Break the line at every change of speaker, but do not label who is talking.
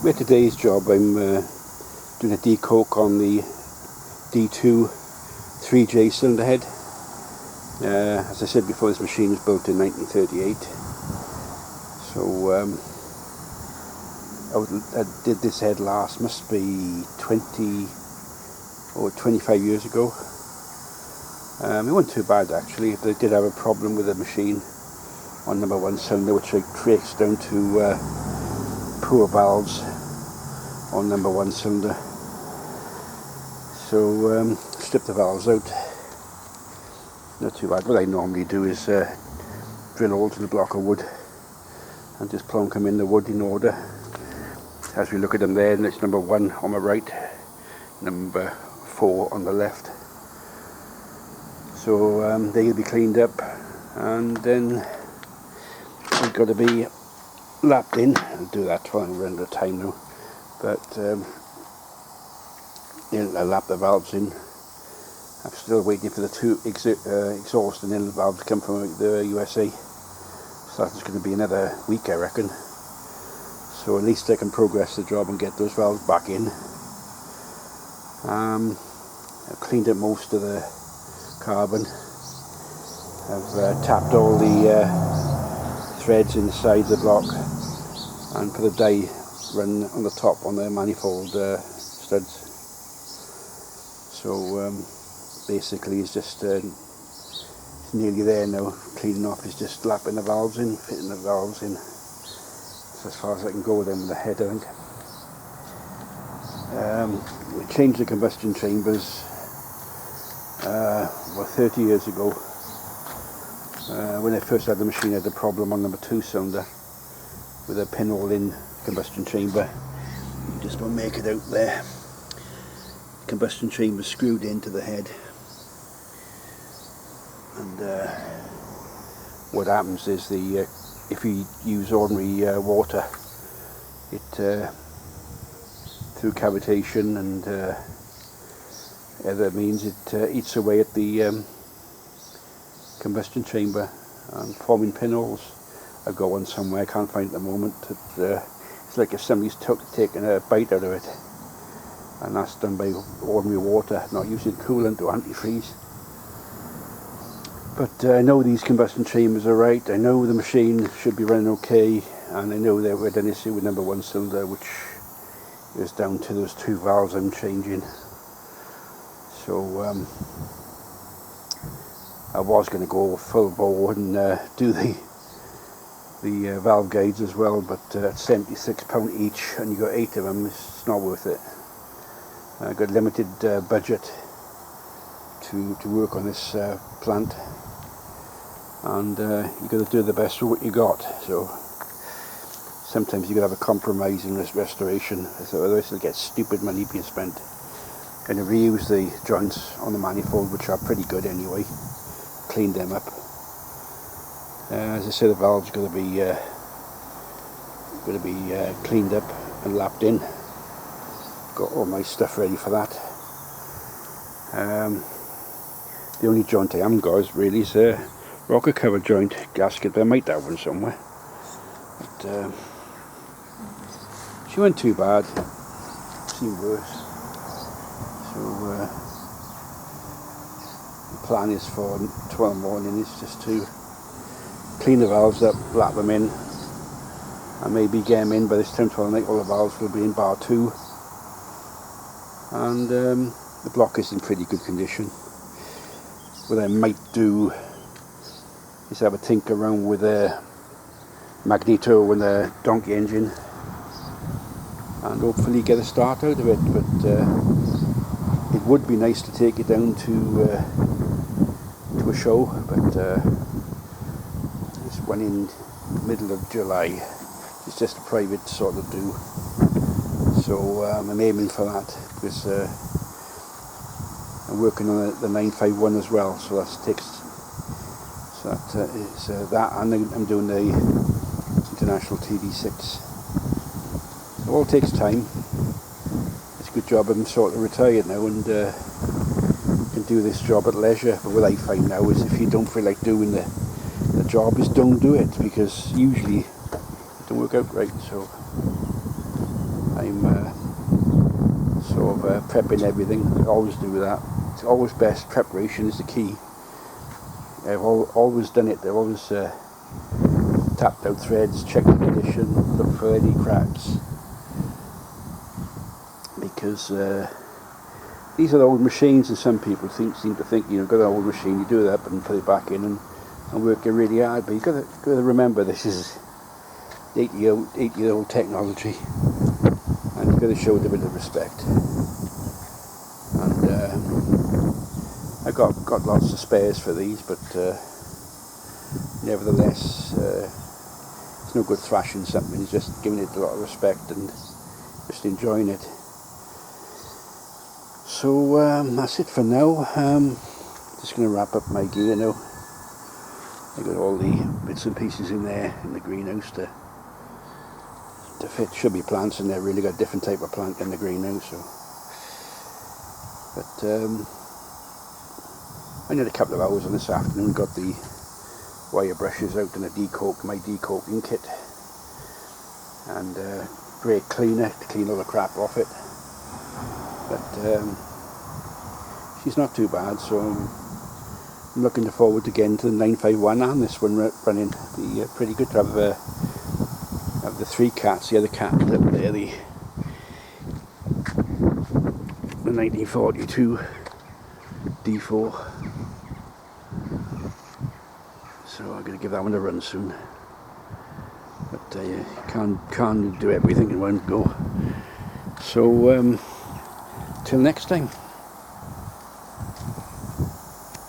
With today's job, I'm doing a decoke on the D2 3J cylinder head. As I said before, this machine was built in 1938. So I did this head last, must be 20 or 25 years ago. It wasn't too bad actually, but I did have a problem with the machine on number 1 cylinder, which I traced down to poor valves on number 1 cylinder. So strip the valves out. Not too bad. What I normally do is drill holes in a block of wood and just plonk them in the wood in order. As we look at them there, and it's number 1 on the right, number 4 on the left. So they'll be cleaned up, and then they've got to be lapped in. I'll do that for I'm running out of time now. But I'll lap the valves in. I'm still waiting for the 2 exhaust and inlet valves to come from the USA. So that's going to be another week, I reckon. So at least I can progress the job and get those valves back in. I've cleaned up most of the carbon. I've tapped all the threads inside the block, and put a die run on the top on the manifold studs. So basically it's just it's nearly there now. Cleaning off is just lapping the valves in, fitting the valves in. That's as far as I can go with them with the head, I think. We changed the combustion chambers about 30 years ago. When I first had the machine, I had a problem on number 2 cylinder with a pinhole in combustion chamber. You just want to make it out there. Combustion chamber screwed into the head, and what happens is if you use ordinary water, it through cavitation and other means, it eats away at the combustion chamber and forming pinholes. I've got one somewhere, I can't find it at the moment. It's like if somebody's taken a bite out of it, and that's done by ordinary water, not using coolant or antifreeze. But I know these combustion chambers are right, I know the machine should be running okay, and I know that we had an issue with number 1 cylinder, which is down to those 2 valves I'm changing. So I was going to go full bore and do the valve guides as well, but at £76 each and you got 8 of them, it's not worth it. I got limited budget to work on this plant, and you got to do the best with what you got. So sometimes you got to have a compromise in this restoration, so otherwise you'll get stupid money being spent. And I reuse the joints on the manifold, which are pretty good anyway. Cleaned them up. As I say, the valves got to be cleaned up and lapped in. Got all my stuff ready for that. The only joint I haven't got is really a rocker cover joint gasket, but I might have one somewhere. But she wasn't too bad. Seemed worse. So the plan is for tomorrow morning is just to clean the valves up, lap them in, and maybe get them in by this time tomorrow night. All the valves will be in bar 2, and the block is in pretty good condition. What I might do is have a tinker around with a magneto and a donkey engine, and hopefully get a start out of it. But it would be nice to take it down to a show, but there's one in the middle of July. It's just a private sort of do, so I'm aiming for that, because I'm working on the 951 as well, so that takes that, and I'm doing the International TD6. It all takes time. It's a good job I'm sort of retired now and can do this job at leisure. But what I find now is if you don't feel like doing the job, is don't do it, because usually it don't work out right. So I I'm sort of prepping everything. I always do that. It's always best. Preparation is the key. I've always done it. I've always tapped out threads, checked the condition, looked for any cracks, because these are old machines, and some people seem to think, you know, got an old machine, you do that and put it back in and work it really hard. But you've got to remember, this is 80-year-old technology, and you've got to show it a bit of respect. And I got lots of spares for these, but nevertheless, it's no good thrashing something. It's just giving it a lot of respect and just enjoying it. So that's it for now. Just going to wrap up my gear now. I got all the bits and pieces in there in the greenhouse to fit. Should be plants in there. Really got a different type of plant in the greenhouse. So, but I need a couple of hours on this afternoon. Got the wire brushes out and my decoking kit, and brake cleaner to clean all the crap off it. But she's not too bad, so I'm looking forward to getting to the 951 on this one running. Be pretty good to have the 3 cats, the other cat up there, the 1942 D4. So I'm going to give that one a run soon. But you can't do everything in one go. So till next time.